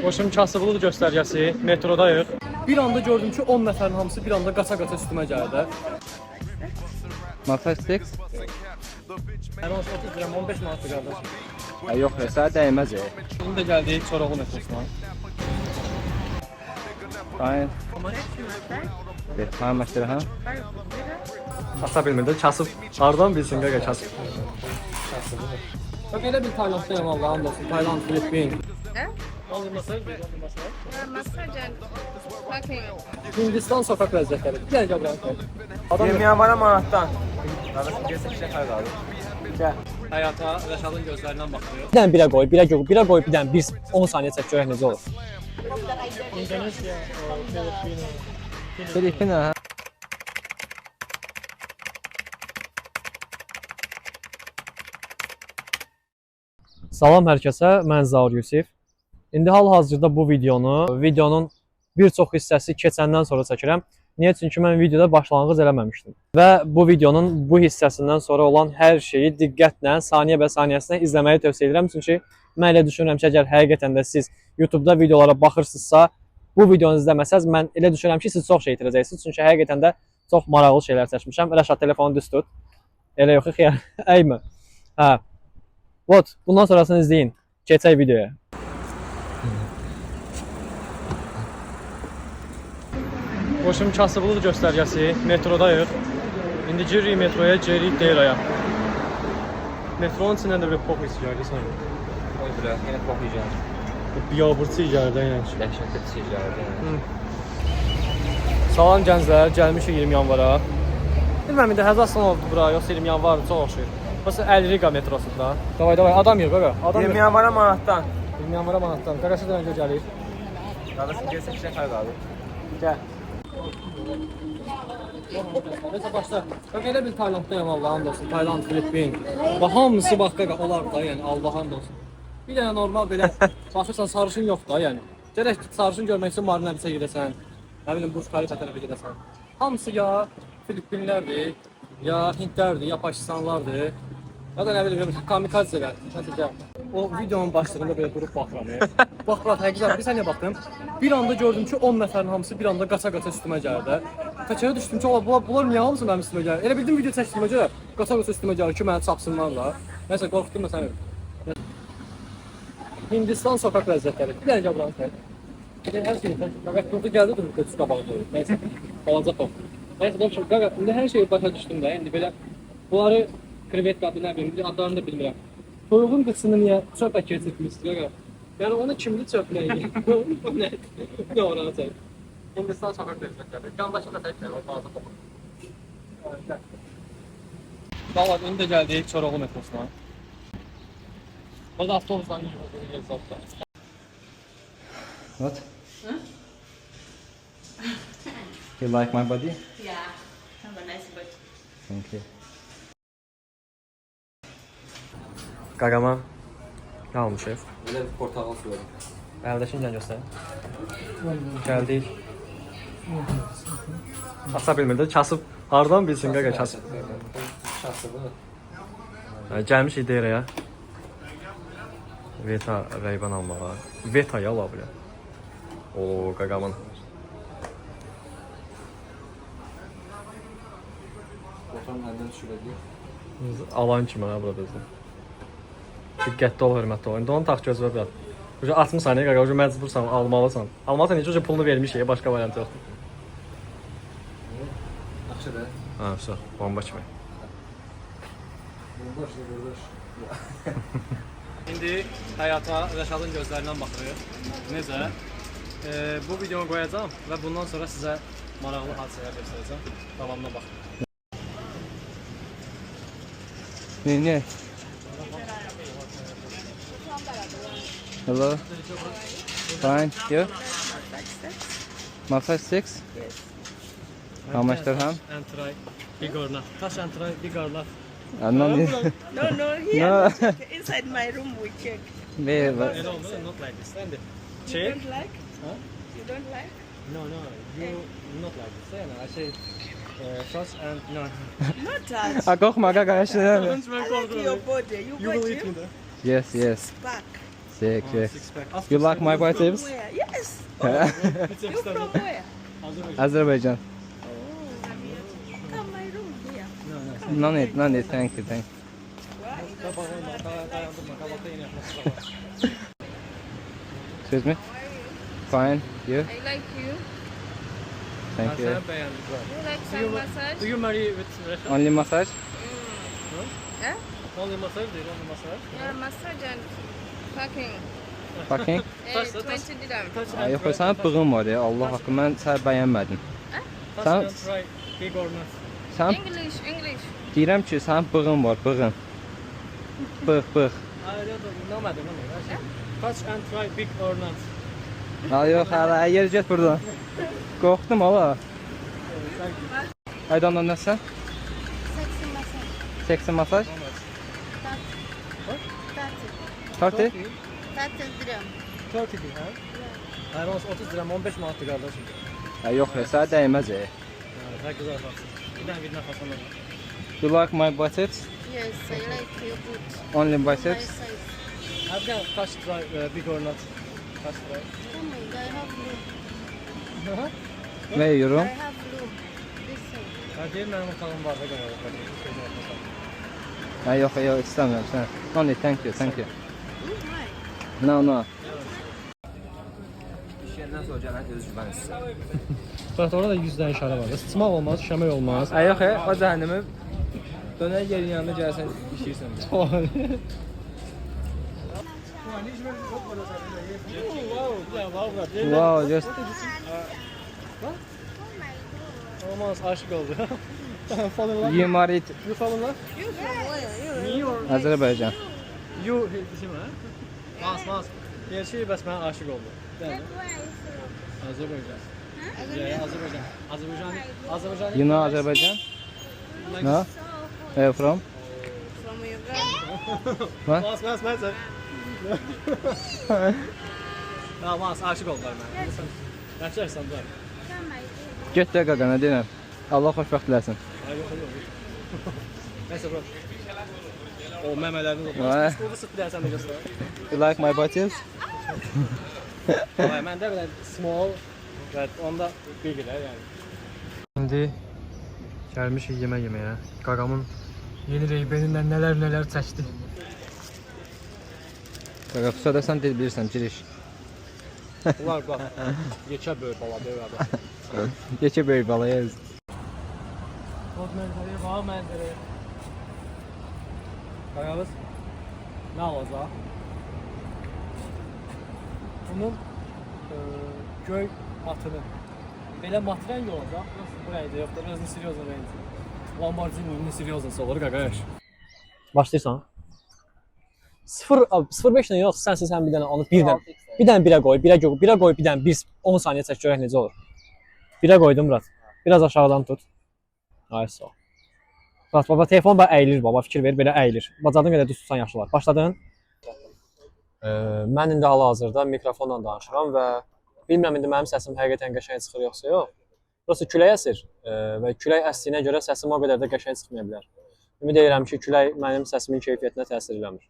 Boşum kasıblığı göstərgəsi, metrodayıq. Bir anda gördüm ki 10 nəfərin hamısı bir anda qaça-qaça üstümə gəldi. Masaj seks? Hər hansı 30 gram 15 manatı qardaş. Yox, sənə dəyməz. Şimdi də gəldik Çoroğlu metrosuna. Fine. How much dirham? Ata bilmirdi, kasıb. Hardan bilsin qaqa kasıb. Bak elə bir Tayland'dayım Allah hamdolsun. Tayland, Filipin. Only masaj, Massage and fucking. Hindistan sokak lezzetleri. Gel gel buraya. Yemeğe var ama anahtan. Kardeşim gelsin bir şey kaydı abi. Gel. Həyata Rəşadın gözlərindən baxıyor. Bir dənə birə qoy, birə qoy, bir dənə 10 saniyə çək görək necə olur. İndonesiya, Filipin. Filipina. Salam hər kəsə, mən Zaur Yusif. İndi hal-hazırda bu videonun bir çox hissəsi keçəndən sonra çəkirəm. Niyə? Çünki mən videoda başlanğıc eləməmişdim. Və bu videonun bu hissəsindən sonra olan hər şeyi diqqətlə, saniyə və saniyəsinə izləməyi tövsiyə edirəm. Çünki mən elə düşünürəm ki, əgər həqiqətən də siz YouTube-da videolara baxırsınızsa, bu videonu izləməsəz, mən elə düşünürəm ki, siz çox şey itirəcəksiniz. Çünki həqiqətən də çox maraqlı şeylər çəkmişəm. Rəşad, telefonu düz tut. Elə yox, xeyr, əymə. Hə. Vot, bundan sonrasını izləyin. Keçək videoya. Boşum kasıblığı göstərgəsi, metrodayıq. İndi giririk metroya, geririk Deyraya. Metronun içindən də bir pop hissi gəldi sanki. Oy bura, yine pop yiyeceğim. Biabırçı gəldi yəni. Dəhşətli bir şey geldi. Salam gənclər, gəlmişik 20 yanvara. Bilməm indi Həzaslan oldu bura, yoxsa 20 yanvar çox oxşuyur. Yoxsa 50 Riga metrosunda. Davay, adam yox qaqa. Adam yox. Yemeğe var ama anahtan. 20 yanvara manatdan. Qaqası da öncə gəlir. Kardeşim gelsin bir şey kaydı abi. Gəl. Neyse başla. Bak elə bir Taylanddayım Allah hamdolsun. Tayland, Filipin. Bax hamısı bax qaqa olar da yəni Allah hamdolsun. Bir dənə normal belə baxırsan sarışın yox da yəni. Gərək sarışın görmək üçün Marinabisə gedəsən. Nə bilim Burj Khalifa tərəfə gedəsən. Hamısı ya Filipinlərdir, ya Hindlərdir, ya Pakistanlardır. Ya da nə bilim kamikazələr. Nəticə o videonun başlığında belə durub baxıram. Bax, həqiqətən bir saniyə baxdım. Bir anda gördüm ki 10 nəfərin hamısı bir anda qaça-qaça üstümə gəldi. Təkərə düşdüm ki, bunlar niyə hamısı mənim üstümə gəlir? Elə bildim video çəkdiyimə görə qaça-qaça üstümə gəlir ki, məni çapsınlar da. Nəsə qorxdum mən səni. Hindistan sokak lezzetləri. Bir dənə gəl buranı. Hər şey, qaqa burada gəldi durub götüz qabağı qoyur. Nəysə, balaca top. Nəysə, dostum, qaqa, indi hər şeyi başa düşdüm də. İndi belə bunları krevet qadı nə bilim, adlarını da bilmirəm. Toyuğun qıçını niyə çöpə keçirtmişdir qaqa? Yəni onu kimli çöplə yiyir? Nə oranı çək? Hindistan sokak lezzetləri. Qandaşı da təklər o balaca top. Valla, indi də gəldik Çoroğlu metrosuna. Burada avtobusdan gidiyoruz zaten. What? You like my body? Yeah, have a nice body. Thank you. Qaqama nə almışıq? Böyle bir portakal suyu. Əldəkindən göstər. Gəldik. Asa bilmirdi, kasıb. Hardan bilsin qaqa kasıb? Gəlmişik Deyraya. Veta Rayban almağa. Veta ya la bile. Oo qaqamın. Otanın əlindən düşürəcək. Alan kimi ha burada bizdə. Diqqətli ol, hörmətli ol. İndi onu tax gözlə bir. Uca atmısan ya qaqa, uca məcbursan, almalısan. Almalısan, necə uca pulunu vermişik, başqa variant yoxdur. Yaxşı da. Ha, sağ, bomba kimi. Qardaş, qardaş. İndi həyata Rəşadın gözlərindən baxırıq. Necə? Bu videonu qoyacağam və bundan sonra sizə maraqlı hadisələr göstərəcəm. Davamına baxın. Ne? Hello. Fine. You? Massage six? How much dirham? And try big or not. Touch and try big or not. No, No, here. No. we check. Inside my room we check. Where? No, not like this. And You check. don't like? Huh? You don't like? No, you not like this. And I say touch and no. Not touch. Korkma kanka, yaşlı. I like your body. You You will got eat me you? there. Yes, yes. Back. Sick, sick. Six pack. Ask You yourself, like my biceps? Where? Yes. Which You from extent? where? Azerbaijan. Oh, come my room here. No need, no need. Thank you, thank you. Excuse me? Fine. You? I like you. Thank you. Sen beğendik. You like some massage? Do you marry with Russia? Only massage? Huh? Only massage değil, only massage. Yeah, massage and fucking. Fucking. 20 dirham. Touch Ay, and yox, try, sənin touch- bığın var ya. Allah haqqı, mən səni bəyənmədim. touch Sen- and try, big or not. Sən English. deyirəm ki, sənin bığın var, bığın. Bığ, bığ. Hayır, anlamadım. Touch and try, big or not. Ha, yox, hələ yer get buradan. Qorxdum hala. I don't know nəsən? Sexy massage. Sexy massaj? 30. 30? 30 dirham. 30 dirham. Hayır, 30 dirham, 15 manatlı kardeşim. Ha, yox, sənə dəyməz. Ne güzel baksın. Bir tane birine fason olur. You like my biceps? Yes, I like you good. Only My biceps? size. Have you touch try, big or not? Touch try. Come on, I have room. Where you I room? have room. This side. Ha değil, benim otağım var da göre. Ha, yox, yox, istəmirəm sən. No need, thank you, thank you. Why? No, no. İşyəndən sonra gələn öz güvənsiz. Bak orada da 100 tane işarə var. Sıçmaq olmaz, şəmək olmaz. Ha, yox, o cəhənnəmi dönər yerin yanında gəlsən işləyirsən. Wow, just Olmaz, aşık oldu. Fall in love. you married You fall in love? You from where? Me or Azərbaycan. you? Bizim ha? Mas, mas. Gerçeği bəs mənə aşık oldu. Değil mi? Azerbaycan. Yeah, Azerbaycan. Azerbaycan. You know Azərbaycan? No? Where you from? From Uganda. What? Mas, mas, mas. Ya mas, aşık oldular mənə. Gerçekten dur. Get də qaqana deyirəm. Allah xoşbəxt eləsin. Ay yok yok. Neyse bro. O memelerini Vay. toplar. Burada sık bir dersen de göster. You like my biceps? Vay, məndə belə small və onda big yəni. İndi gəlmişik yemək yeməyə. Qaqamın yeni reybenindən nələr çəkdi. Qaqa, xüsusə də sən bilirsən, giriş. Bunlar bax, yekə böyük bala böyük. Geçə böyük balayız. Kod mənzərəyə, bax mənzərəyə. Qaqamız nə olacaq? Bunun göy matını. Belə mat rəngi olacaq. Yoxsa bu rəngdə yoxdur, özünü seryozo rəngi. Lamborghini'nin seryozosu olur qaqaş. Başlayırsan. 0.5 ilə yox, sənsiz həm bir dənə onu bir dənə birə qoy, birə qoy, bir dənə 10 saniyə çək görək necə olur. Birə qoydum Murat. Biraz aşağıdan tut. Ay sağ ol. Murat baba telefon bax əyilir baba, fikir ver, belə əyilir. Bacadığın qədər düz tutan yaxşı olar. Başladın. Mən indi hal-hazırda mikrofonla danışıram və bilmirəm indi mənim səsim həqiqətən qəşəng çıxır yoxsa yox. Burası külək əsir və külək əsdiyinə görə səsim o qədər də qəşəng çıxmaya bilər. Ümid edirəm ki, külək mənim səsimin keyfiyyətinə təsir eləmir.